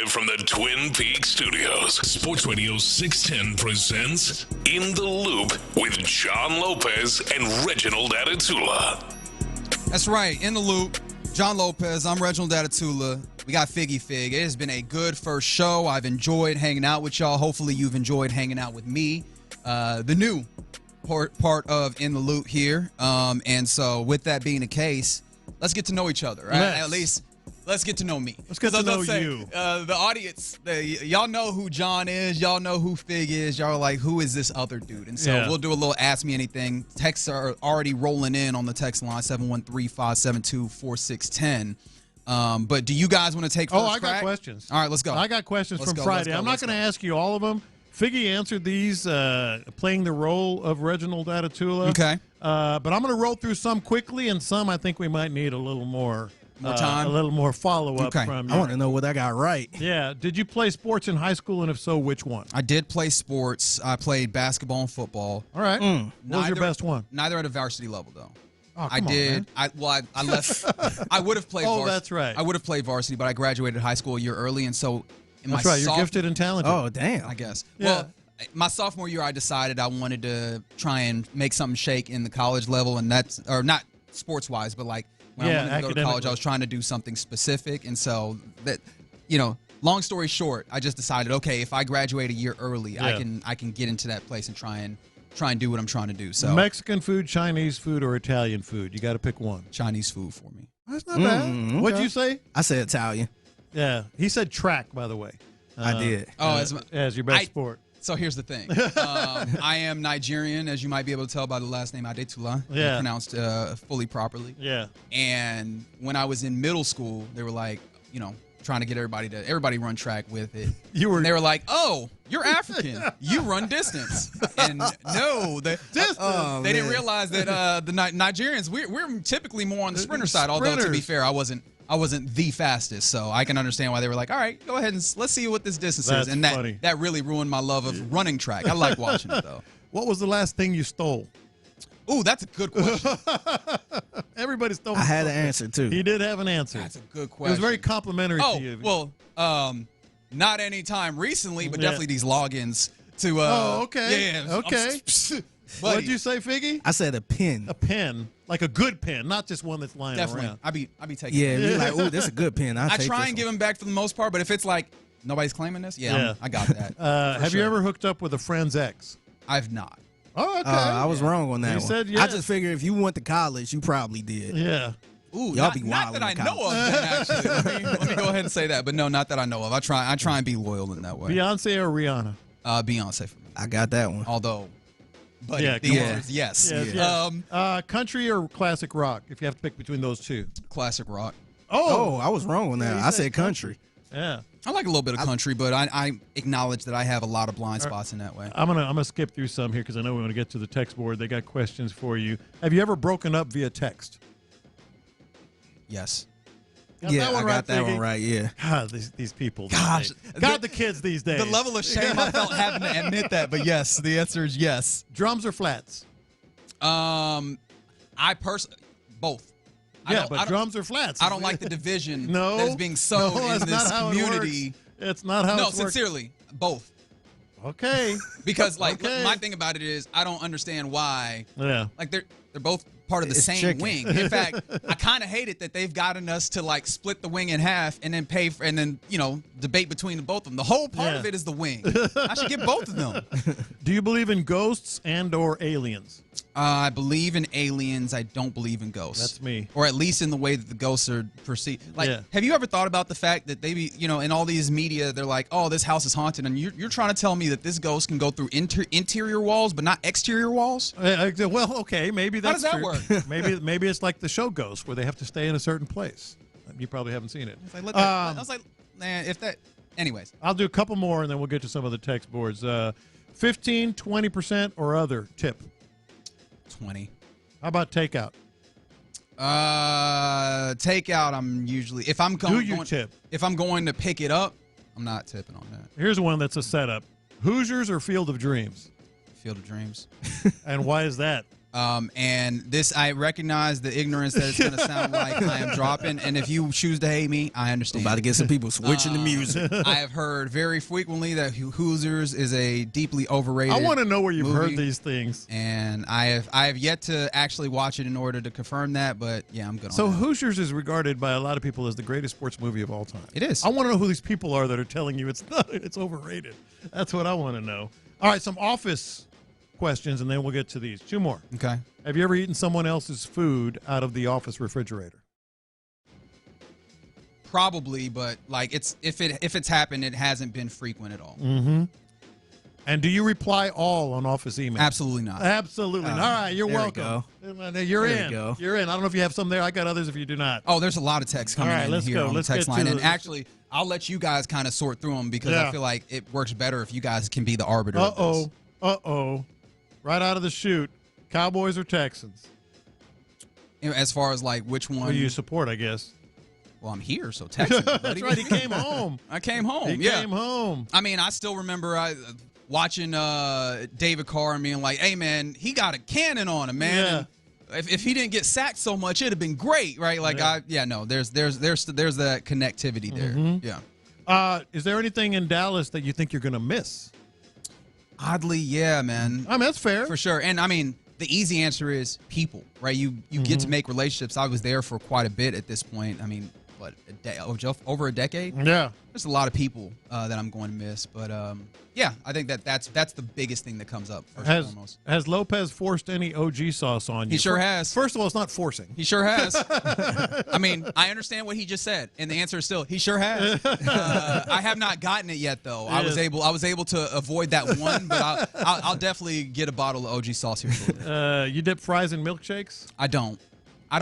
Live from the Twin Peaks studios, Sports Radio 610 presents In the Loop with John Lopez and Reginald Adetula. That's right, In the Loop. John Lopez, I'm Reginald Adetula. We got Figgy Fig. It has been a good first show. I've enjoyed hanging out with y'all. Hopefully you've enjoyed hanging out with me. The new part of In the Loop here. And so with that being the case, let's get to know each other, right? At least let's get to know me. Let's get to know you. The audience, y'all know who John is. Y'all know who Fig is. Y'all are like, who is this other dude? And so we'll do a little Ask Me Anything. Texts are already rolling in on the text line, 713-572-4610. But do you guys want to take first I got crack? questions. All right, let's go. I got questions from Friday. I'm not going to ask you all of them. Figgy answered these, playing the role of Reginald Adetula. Okay. But I'm going to roll through some quickly, and some I think we might need a little more time? a little more follow-up from you. I want to know what I got right. Yeah. Did you play sports in high school, and if so, which one? I did play sports. I played basketball and football. All right. What was your best one? Neither at a varsity level, though. Oh, I did. I left. I would have played. Oh, that's right. I would have played varsity, but I graduated high school a year early, and so That's right. You're gifted and talented. Oh, damn. I guess. Yeah. Well, my sophomore year, I decided I wanted to try and make something shake in the college level, and that's or not sports wise, but like when I wanted to go to college, I was trying to do something specific, and so that long story short, I just decided, okay, if I graduate a year early, I can get into that place and try and do what I'm trying to do. So Mexican food, Chinese food, or Italian food? You got to pick one. Chinese food for me. That's not bad. Okay. What'd you say? I said Italian. Yeah. He said track, by the way. I did. As your best sport. So here's the thing. I am Nigerian, as you might be able to tell by the last name Adetula. Yeah. Pronounced fully properly. Yeah. And when I was in middle school, they were like, trying to get everybody run track with it. And they were like, "Oh, you're African. You run distance." And no, they didn't realize that the Nigerians we're typically more on the sprinter side. Although to be fair, I wasn't the fastest, so I can understand why they were like, "All right, go ahead and let's see what this distance is." And that really ruined my love of running track. I like watching it though. What was the last thing you stole? Ooh, that's a good question. Everybody stole. I had an answer too. He did have an answer. That's a good question. It was very complimentary to you. Well, not any time recently, but definitely these logins to. Okay. Yeah. Okay. What'd you say, Figgy? I said a pen. A pen, like a good pen, not just one that's lying around. I be taking. Yeah, you're like, ooh, this is a good pen. I try and give them back for the most part, but if it's like nobody's claiming this, I got that. Have you ever hooked up with a friend's ex? I've not. Oh, okay. I was wrong on that one. Said yes. I just figured if you went to college, you probably did. Yeah. Ooh, Y'all be not that I know of. Actually, let me go ahead and say that, but no, not that I know of. I try and be loyal in that way. Beyonce or Rihanna? Beyonce for me. I got that one. Although, but the answer is yes. Country or classic rock? If you have to pick between those two. Classic rock. Oh, I was wrong on that. I said country. Yeah. I like a little bit of country, but I acknowledge that I have a lot of blind spots in that way. I'm gonna skip through some here because I know we want to get to the text board. They got questions for you. Have you ever broken up via text? Yes. Got that one I right, got that Figgy? one right. Yeah. God, these people. Gosh, the kids these days. The level of shame I felt having to admit that, but yes, the answer is yes. Drums or flats? Both. But drums or flats? I don't like the division No, that's being sown in this community. It's not how it works. No, sincerely, both. Okay. Because my thing about it is I don't understand why. Yeah. Like they're both part of the same chicken. wing. In fact, I kind of hate it that they've gotten us to like split the wing in half and then pay for, and then debate between the both of them. The whole part of it is the wing. I should get both of them. Do you believe in ghosts and or aliens? I believe in aliens. I don't believe in ghosts. That's me. Or at least in the way that the ghosts are perceived. Like, have you ever thought about the fact that they be, in all these media, they're like, oh, this house is haunted. And you're trying to tell me that this ghost can go through interior walls, but not exterior walls? Well, okay, maybe that's How does that work? maybe it's like the show Ghost, where they have to stay in a certain place. You probably haven't seen it. I was like, man, if that... Anyways. I'll do a couple more, and then we'll get to some of the text boards. 15, 20% or other tip? 20. How about takeout? Takeout, I'm usually... If I'm going, tip? If I'm going to pick it up, I'm not tipping on that. Here's one that's a setup. Hoosiers or Field of Dreams? Field of Dreams. And why is that? And this, I recognize the ignorance that it's going to sound like I am dropping. And if you choose to hate me, I understand. About to get some people switching the music. I have heard very frequently that Hoosiers is a deeply overrated I want to know where you've movie, heard these things. and I have yet to actually watch it in order to confirm that. But yeah, I'm good on So that. Hoosiers is regarded by a lot of people as the greatest sports movie of all time. It is. I want to know who these people are that are telling you it's not. It's overrated. That's what I want to know. All right, some Office questions, and then we'll get to these. 2 more. Okay. Have you ever eaten someone else's food out of the office refrigerator? Probably, but like if it's happened, it hasn't been frequent at all. Mm-hmm. And do you reply all on office email? Absolutely not. Absolutely. All right, you're welcome. You're in. You're in. I don't know if you have some there. I got others if you do not. Oh, there's a lot of texts coming in here on the text line. And actually, I'll let you guys kind of sort through them because I feel like it works better if you guys can be the arbiter of this. Uh-oh. Right out of the chute. Cowboys or Texans? As far as like which one? Who you support, I guess. Well, I'm here, so Texans. That's right. He came home. I came home. He came home. I mean, I still remember watching David Carr and being like, "Hey, man, he got a cannon on him, man. Yeah. If he didn't get sacked so much, it'd have been great, right?" Like, there's that connectivity there. Mm-hmm. Yeah. Is there anything in Dallas that you think you're gonna miss? Oddly, yeah, man. I mean, that's fair. For sure. And I mean, the easy answer is people, right? You get to make relationships. I was there for quite a bit at this point. I mean, what, over a decade? Yeah. There's a lot of people that I'm going to miss. But, yeah, I think that's the biggest thing that comes up first and foremost. Has Lopez forced any OG sauce on you? He sure has. First of all, it's not forcing. He sure has. I mean, I understand what he just said, and the answer is still he sure has. I have not gotten it yet, though. I was able to avoid that one, but I'll definitely get a bottle of OG sauce here shortly. You dip fries in milkshakes? I don't. I've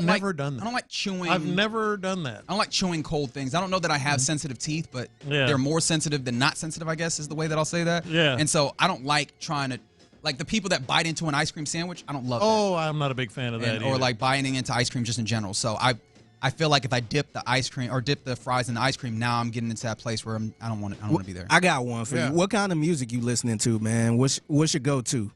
never done that. I don't like chewing. I've never done that. I don't like chewing cold things. I don't know that I have sensitive teeth, but they're more sensitive than not sensitive, I guess is the way that I'll say that. Yeah. And so I don't like trying to, like the people that bite into an ice cream sandwich, I don't love that. Oh, I'm not a big fan of that Or like biting into ice cream just in general. So I feel like if I dip the ice cream or dip the fries in the ice cream, now I'm getting into that place where I don't want to be there. I got one for you. What kind of music you listening to, man? What's your go-to?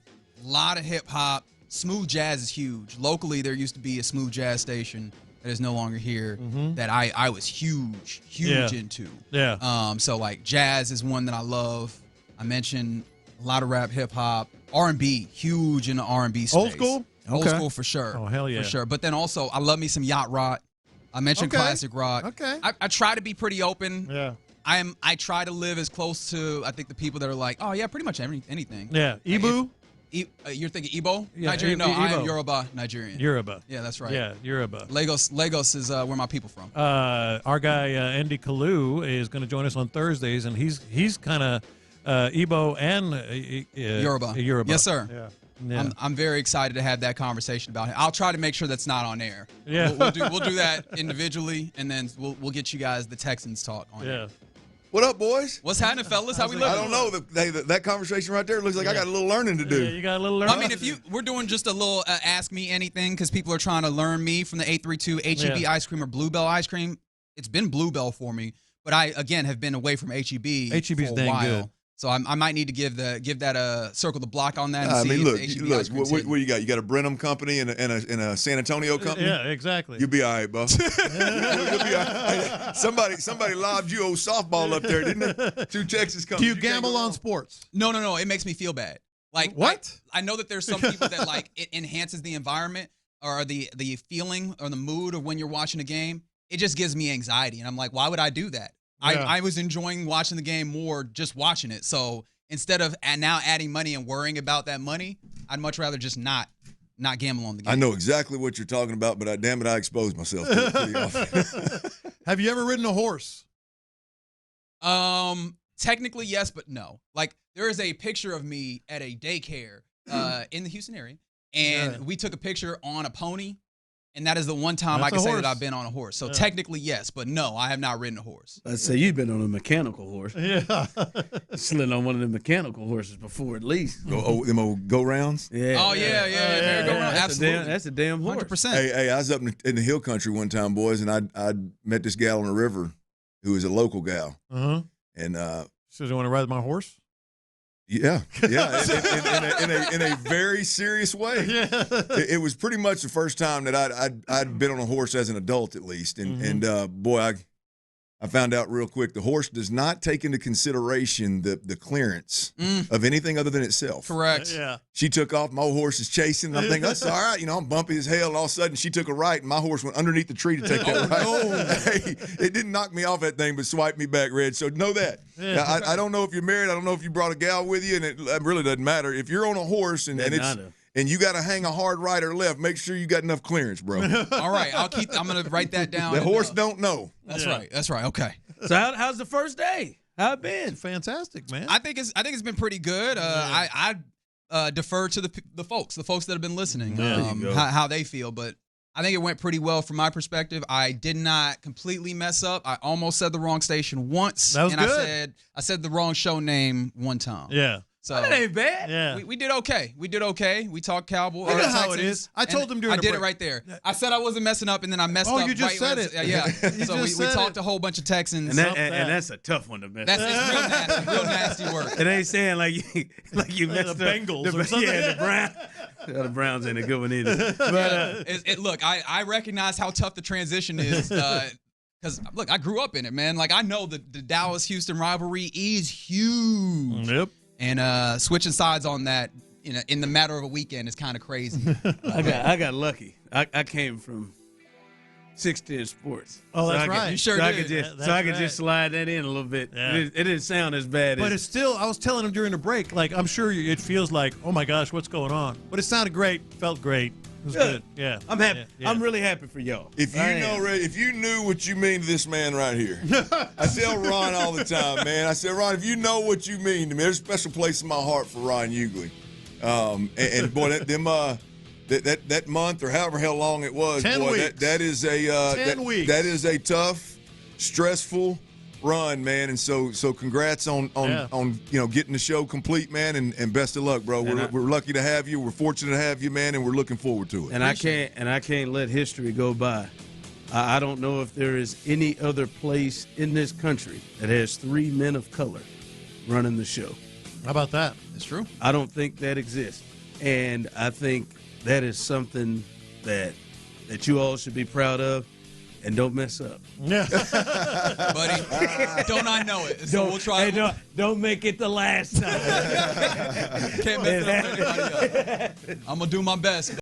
A lot of hip hop. Smooth jazz is huge. Locally, there used to be a smooth jazz station that is no longer here that I was huge into. Yeah. So like jazz is one that I love. I mentioned a lot of rap, hip hop, R&B, huge in the R&B space. Old school? Old school for sure. Oh, hell yeah. For sure. But then also, I love me some yacht rock. I mentioned classic rock. Okay. I try to be pretty open. Yeah. I try to live as close to, I think, the people that are like, oh yeah, pretty much anything. Yeah. Ibu? You're thinking Igbo? Yeah, Nigerian? No, Igbo. I am Yoruba Nigerian. Yoruba. Yeah, that's right. Yeah, Yoruba. Lagos is where my people from. Our guy Andy Kalu is going to join us on Thursdays, and he's kind of Igbo and Yoruba. Yes, sir. Yeah. I'm very excited to have that conversation about him. I'll try to make sure that's not on air. Yeah. We'll do that individually, and then we'll get you guys the Texans talk on air. What up, boys? What's happening, fellas? How we living? I don't know. That conversation right there looks like I got a little learning to do. Yeah, you got a little learning. I mean, we're doing just a little ask me anything because people are trying to learn me from the 832 HEB ice cream or Bluebell ice cream. It's been Bluebell for me, but I again have been away from HEB. HEB's for a dang while. good. So I might need to give that a circle the block on that. And I see mean, if the HEB ice cream's what hitting. you got? You got a Brenham company and a San Antonio company. Yeah, exactly. You'll be all right, bro. You'll be all right. Somebody lobbed you old softball up there, didn't they? 2 Texas companies. Do you gamble on sports? No. It makes me feel bad. Like what? I know that there's some people that like it enhances the environment or the feeling or the mood of when you're watching a game. It just gives me anxiety, and I'm like, why would I do that? Yeah. I was enjoying watching the game more just watching it. So instead of now adding money and worrying about that money, I'd much rather just not gamble on the game. I know exactly what you're talking about, but damn it, I expose myself to it pretty often. Have you ever ridden a horse? Technically yes, but no. Like there is a picture of me at a daycare in the Houston area, and we took a picture on a pony. And that is the one time I can say that I've been on a horse. So technically, yes, but no, I have not ridden a horse. I'd say you've been on a mechanical horse. Yeah. Slid on one of the mechanical horses before, at least. Them old go rounds. Yeah. Oh yeah. Go around. Absolutely. That's a damn horse. 100%. Hey, I was up in the hill country one time, boys, and I met this gal on the river who was a local gal. Uh-huh. And so you want to ride my horse? Yeah, in a very serious way. Yeah. It was pretty much the first time that I'd been on a horse as an adult, at least, and boy, I found out real quick the horse does not take into consideration the clearance of anything other than itself. Correct. Yeah. She took off. My horse is chasing. And I'm thinking, that's all right. I'm bumpy as hell. And all of a sudden, she took a right, and my horse went underneath the tree to take that right. no. Hey, it didn't knock me off that thing, but swiped me back, Reg. So know that. Yeah. Now, I don't know if you're married. I don't know if you brought a gal with you, and it really doesn't matter. If you're on a horse and you got to hang a hard right or left, make sure you got enough clearance, bro. All right, I'm gonna write that down. The horse don't know. That's right. That's right. Okay. So how's the first day? How it been? Fantastic, man. I think it's been pretty good. I defer to the folks that have been listening, how they feel, but I think it went pretty well from my perspective. I did not completely mess up. I almost said the wrong station once, that was good. I said the wrong show name one time. Yeah. So that ain't bad. Yeah. We did okay. We talked Cowboys. You know how it is. I told them during I did it right there. I said I wasn't messing up, and then I messed up. Oh, you just said it. Yeah. So we talked a whole bunch of Texans. And that's a tough one to mess up. That's real nasty work. It ain't saying like you messed up. The Bengals or something. Yeah, the Browns ain't a good one either. But look, I recognize how tough the transition is. Because, look, I grew up in it, man. Like, I know the Dallas-Houston rivalry is huge. Yep. And switching sides on that in the matter of a weekend is kind of crazy. I got lucky. I came from 610 Sports. Oh, that's right. You sure did. I could just slide that in a little bit. Yeah. It didn't sound as bad But it's still, I was telling him during the break, like, I'm sure it feels like, oh my gosh, what's going on? But it sounded great, felt great. It was good. Yeah. I'm happy. Yeah. I'm really happy for y'all. If you knew what you mean to this man right here, I tell Ron all the time, man. I said, Ron, if you know what you mean to me, there's a special place in my heart for Ron Hughley. And boy, that month or however hell long it was, 10 boy, weeks. that is a 10 weeks. That is a tough, stressful run, man. And so congrats on getting the show complete, man, and best of luck, bro. We're lucky to have you. We're fortunate to have you, man, and we're looking forward to it. And I can't let history go by. I don't know if there is any other place in this country that has 3 men of color running the show. How about that? It's true. I don't think that exists. And I think that is something that you all should be proud of. And don't mess up. Yeah. Buddy, don't I know it? So we'll try. Hey, don't make it the last time. Can't mess it up with anybody else. I'm going to do my best.